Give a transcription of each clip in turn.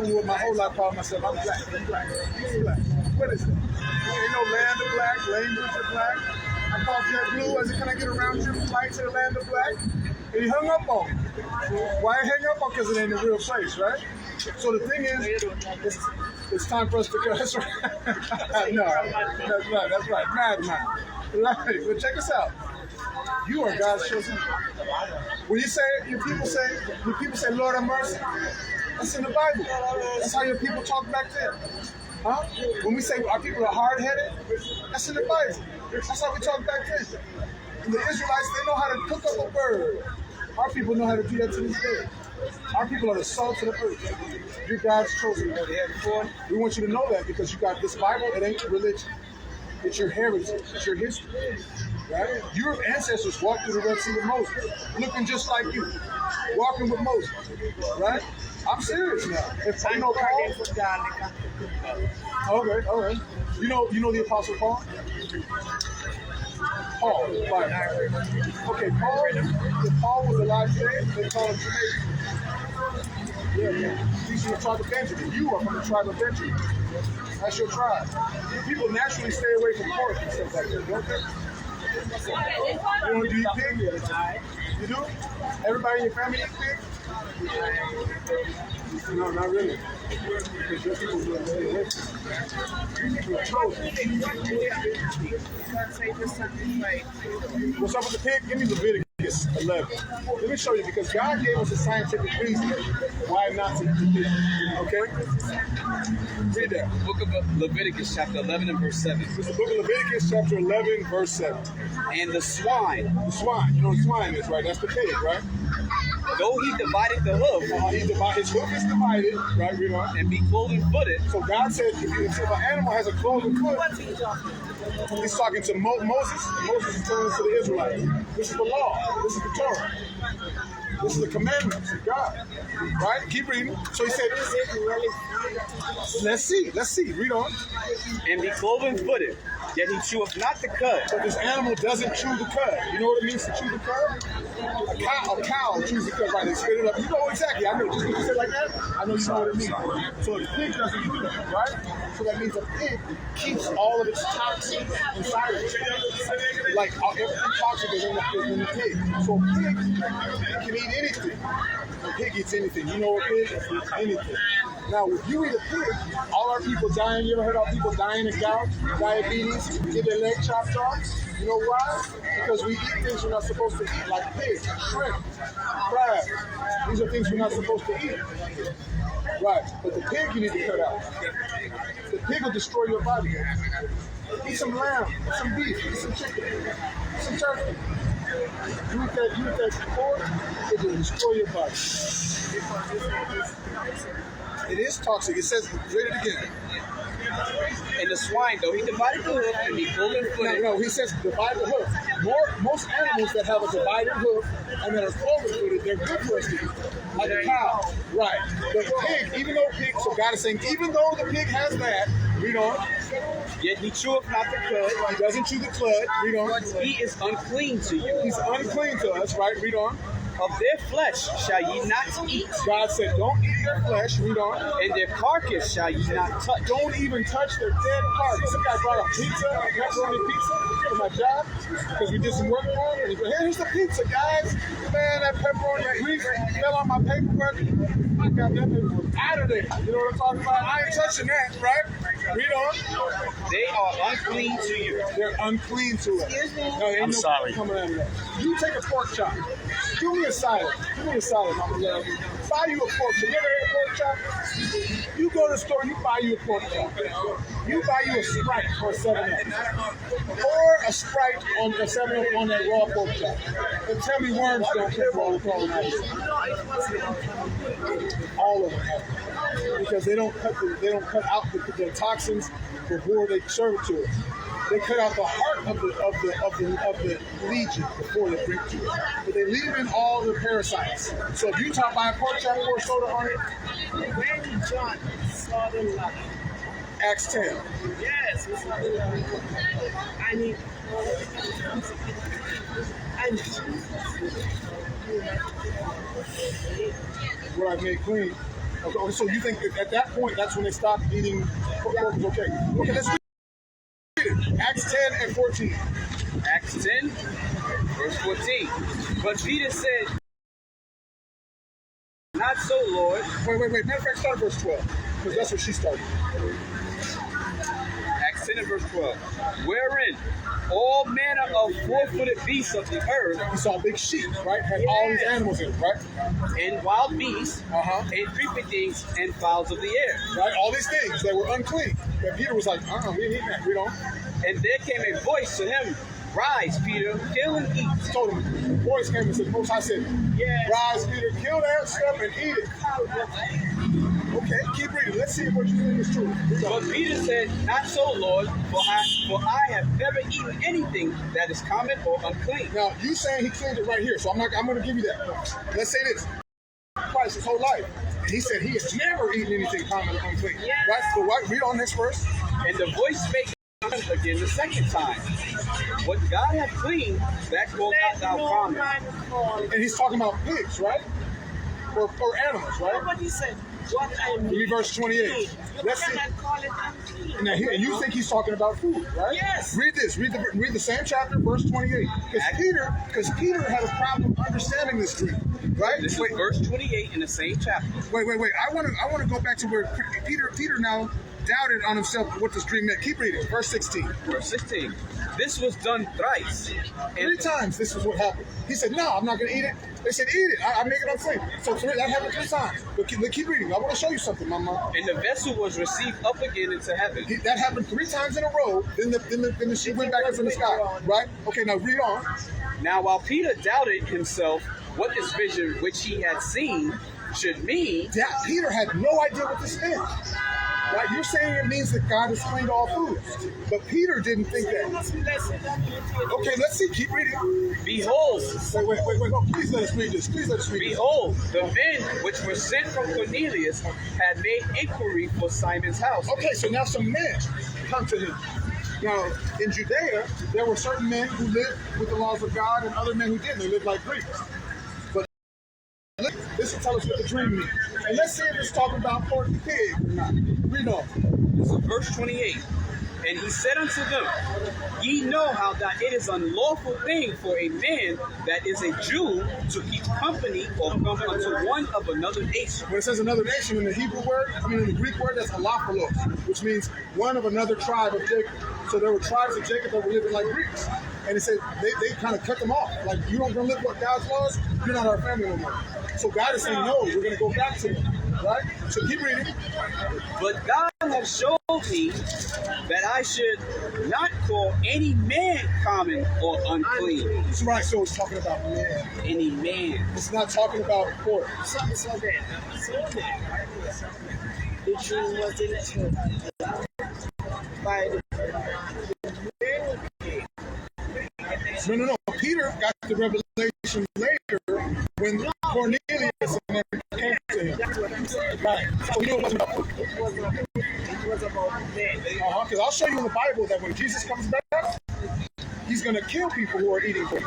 Hollywood my whole life calling myself, I'm black. I'm black. I'm black. What is that? Ain't no land of black, language of black. I called JetBlue. I said, can I get a round trip flight to the land of black? And he hung up on me. Why he hang up on? Because it ain't a real place, right? So the thing is, it's time for us to go. That's right. No, that's right. That's right. Madman. Right. But check us out. You are God's chosen. When you say, when people say, Lord have mercy, that's in the Bible. That's how your people talk back then. Huh? When we say our people are hard-headed, that's in the Bible. That's how we talk back then. And the Israelites, they know how to cook up a bird. Our people know how to do that to this day. Our people are the salt of the earth. You're God's chosen. We want you to know that because you got this Bible. It ain't religion. It's your heritage. It's your history. Right? Your ancestors walked through the Red Sea with Moses, looking just like you, walking with Moses. Right? I'm serious now. If you know Paul, okay, all right. You know the Apostle Paul. Paul, right? Okay, Paul. If Paul was alive today, they call him Jamaican. Yeah. He's from the tribe of Benjamin. You are from the tribe of Benjamin. That's your tribe. People naturally stay away from pork and stuff like that, don't they? Do you eat pig? You do? Everybody in your family eat pig? No, not really. Because your people do it. You're chosen. What's up with the pig? Give me Leviticus 11. Let me show you, because God gave us a scientific reason why not to eat the pig. Okay? Read that. Book of Leviticus, chapter 11 and verse 7. It's the book of Leviticus, chapter 11, verse 7. And the swine. The swine. You know what a swine is, right? That's the pig, right? Though he divided the hoof, his hoof is divided, right? Read on. And be cloven footed. So God said, if an animal has a cloven foot, he's talking to Moses. Moses is telling this to the Israelites. This is the law. This is the Torah. This is the commandments of God. Right? Keep reading. So he said, let's see. Read on. And be cloven footed, yet he cheweth not the cud. So this animal doesn't chew the cud. You know what it means to chew the cud? A cow chews the cud, right? They spit it up. You know exactly. I know. Just because you say it like that, I know you know what it means. So the pig doesn't do that, right? So that means a pig keeps all of its toxins inside of it. Like everything toxic is in the pig. So a pig can eat anything. A pig eats anything. You know what a pig eats? Anything. Now, if you eat a pig, all our people dying. You ever heard of people dying of gout, diabetes, get their leg chopped off? You know why? Because we eat things we're not supposed to eat, like pigs, shrimp, crab. These are things we're not supposed to eat. Right, but the pig you need to cut out. The pig will destroy your body. Eat some lamb, eat some beef, eat some chicken, eat some turkey. You eat that pork, it will destroy your body. It is toxic. It says, read it again. And the swine, though he divided the hoof and be cloven footed. No, he says divide the hoof. Most animals that have a divided hoof and that are cloven footed, they're good for us to eat. Like a cow. Right. The pig, even though pig, so God is saying, even though the pig has that, read on. Yet he cheweth not the cud. He doesn't chew the cud. Read on. He is unclean to you. He's unclean to us, right? Read on. Of their flesh shall ye not eat. God said, don't eat their flesh. Read on. And their carcass shall ye not touch. Don't even touch their dead carcass. Some guy brought a pizza, a pepperoni pizza for my job because we did some work on it. And he goes, here's the pizza, guys. Man, that pepperoni grease fell on my paperwork. I got that paperwork out of there. You know what I'm talking about? I ain't touching that, right? Read on. They are unclean to you. They're unclean to us. No, ain't I'm sorry. Coming out of that. You take a pork chop. Do me a salad. Do me a salad, Mama Love. Buy you a pork chop. You ever had a pork chop? You go to the store, you buy you a pork chop. You buy you a Sprite or a 7-Up. Or a Sprite on a 7-Up on that raw pork chop. And tell me worms don't kill all the colonize. All of them have it. Because they don't cut out the toxins before they serve it to us. They cut out the heart of the legion before they drink to it. But they leave in all the parasites. So if you buy a pork chop or soda on it, when John saw the light. Acts 10. Yes, he saw the light. What I made clean. Okay, so you think at that point that's when they stopped eating pork? Okay, let's read it. Acts 10 and 14. Acts 10, verse 14. But Peter said, "Not so, Lord." Wait. Matter of fact, start at verse 12, because that's where she started. Acts 10 and verse 12. Wherein all manner of four-footed beasts of the earth, You saw big sheep, right? Had all these animals in it, right? and wild beasts, Uh-huh. and creeping things, and fowls of the air. Right? All these things that were unclean. But Peter was like, we ain't eating that. We don't. And there came a voice to him, "Rise, Peter, kill and eat." Told him, the voice came and said, Most High said, rise, Peter, kill that stuff and eat it. Okay, keep reading. Let's see what you think is true. But Peter said, "Not so, Lord, for I have never eaten anything that is common or unclean." Now, you saying he cleaned it right here, so I'm going to give you that. Let's say this. Christ his whole life. And he said he has never eaten anything common or unclean. Right? So read on this verse. And the voice spake again the second time, "What God hath cleaned, that call not thou common." And he's talking about pigs, right? Or animals, right? Nobody said what I mean. Read verse 28. You Let's see. cannot call it unclean. And you think he's talking about food, right? Yes. Read this. Read the same chapter, verse 28. Because Peter had a problem understanding this dream, right? This is verse 28 in the same chapter. Wait. I want to go back to where Peter now doubted on himself what this dream meant. Keep reading. Verse 16. Verse 16. This was done thrice. 3 times this is what happened. He said, no, I'm not going to eat it. They said, eat it. I make it unclean. So that happened 3 times. But keep reading. I want to show you something, Mama. And the vessel was received up again into heaven. That happened 3 times in a row. Then the ship went back up in the sky. Right? Okay, now read on. Now while Peter doubted himself what this vision which he had seen should mean, Peter had no idea what this meant. Right? You're saying it means that God has cleaned all foods. But Peter didn't think that. Okay, let's see. Keep reading. behold, Wait. No, please let us read this. behold, the men which were sent from Cornelius had made inquiry for Simon's house. Okay, so now some men come to him. Now, in Judea, there were certain men who lived with the laws of God and other men who didn't. They lived like Greeks. But this will tell us what the dream means. And let's see if it's talking about pork and pig or not. Read on. This is verse 28. And he said unto them, Ye know how that it is unlawful thing for a man that is a Jew to keep company or come unto one of another nation. When it says another nation in the Hebrew word, in the Greek word, that's alaphalos, which means one of another tribe of Jacob. So there were tribes of Jacob that were living like Greeks. And it said they kind of cut them off. Like, you don't going to live what God's laws, you're not our family no more. So God is saying, no, we're going to go back to them. Right? So keep reading. But God hath showed me that I should not call any man common or unclean. That's right, so it's talking about man. Any man. It's not talking about pork. So then, the dream was interpreted by the No. Peter got the revelation later when Cornelius and them came to him. Right. So he knew it wasn't about pork. it was about men. Because I'll show you in the Bible that when Jesus comes back, he's going to kill people who are eating pork.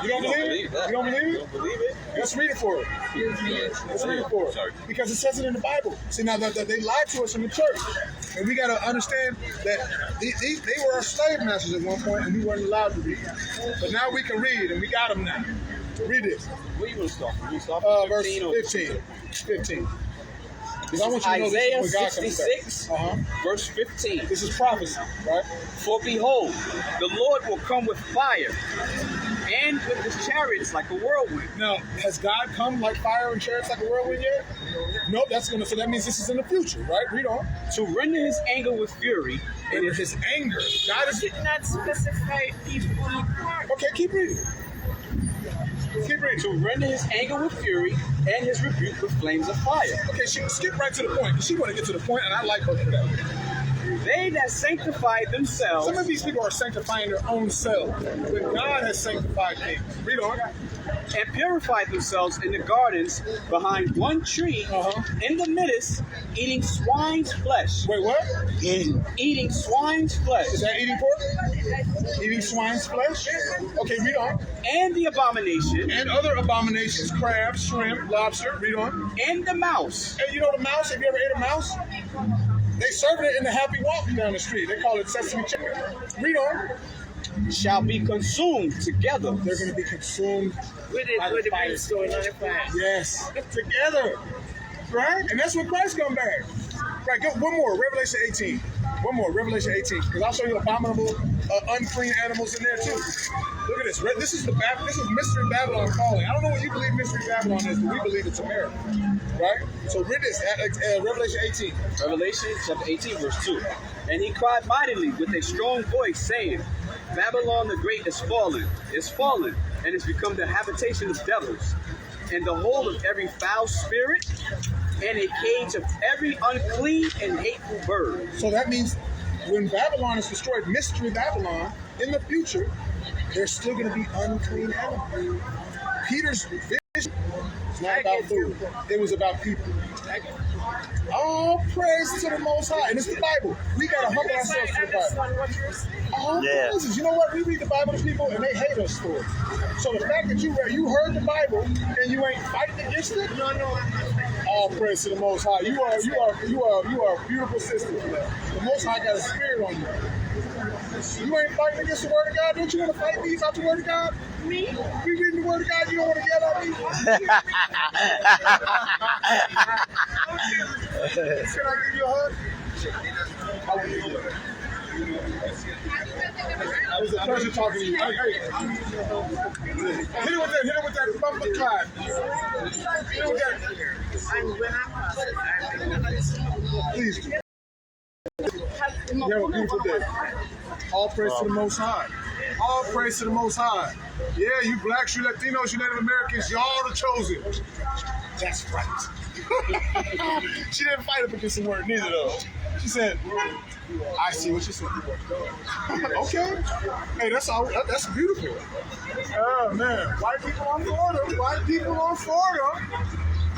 You don't believe it? You don't believe it? Let's read it for it. Let's read it for it. Because it says it in the Bible. See, now that they lied to us in the church. And we got to understand that they were our slave masters at one point and we weren't allowed to read. But now we can read and we got them now. Read it. Where you going to start? You start Verse 15. This I want is you to know Isaiah this is when God comes 66, back. verse 15. This is prophecy, right? For behold, the Lord will come with fire, and with his chariots like a whirlwind. Now, has God come like fire and chariots like a whirlwind yet? Nope, so that means this is in the future, right? Read on. To render his anger with fury, And it's his anger. God is... Did not specify if we part. Okay, keep reading. Keep reading. to render his anger with fury, and his rebuke with flames of fire. Okay, she skip right to the point. She want to get to the point, and I like her for that. They that sanctify themselves, Some of these people are sanctifying their own self, but God has sanctified them. Read on. and purify themselves in the gardens behind one tree, in the midst, eating swine's flesh. Wait, what? Eating swine's flesh. Is that eating pork? Eating swine's flesh. Okay, read on. and the abomination, And other abominations, crab, shrimp, lobster. Read on. and the mouse, And you know the mouse? Have you ever ate a mouse? They serve it in the Happy Walk down the street. They call it sesame chicken. Read on. shall be consumed together. They're going to be consumed. With the brimstone on the fire. Yes, together. Right? And that's when Christ come back. Right, go one more, Revelation 18. One more, Revelation 18. Because I'll show you abominable, unclean animals in there too. Look at this. This is Mystery Babylon calling. I don't know what you believe Mystery Babylon is, but we believe it's America. Right? So read this, Revelation 18. Revelation chapter 18, verse 2. And he cried mightily with a strong voice, saying, Babylon the Great is fallen, and is become the habitation of devils, and the hold of every foul spirit, and a cage of every unclean and hateful bird. So that means when Babylon is destroyed, Mystery Babylon, in the future, there's still going to be unclean animals. Peter's vision was not about food. It was about people. All praise to the Most High. And it's the Bible. We got to humble ourselves to the Bible. All praises. You know what? We read the Bible to people and they hate us for it. So the fact that you heard the Bible and you ain't fighting against it, no. All praise to the Most High. You are a beautiful sister. The Most High got a spirit on you. You ain't fighting against the Word of God. Don't you want to fight me about the Word of God? Me? We reading the Word of God. You don't want to yell at me? Can I give you a hug? How are you doing? That was a pleasure talking to you. Hey. Hit it with that bumper climb. Hit it with that. Please. You have a beautiful day. All praise to the Most High. All praise to the Most High. Yeah, you blacks, you Latinos, you Native Americans, y'all the chosen. That's right. She didn't fight up against the word neither though. She said, I see what you said. Okay. Hey, that's beautiful. Oh man. White people on Florida.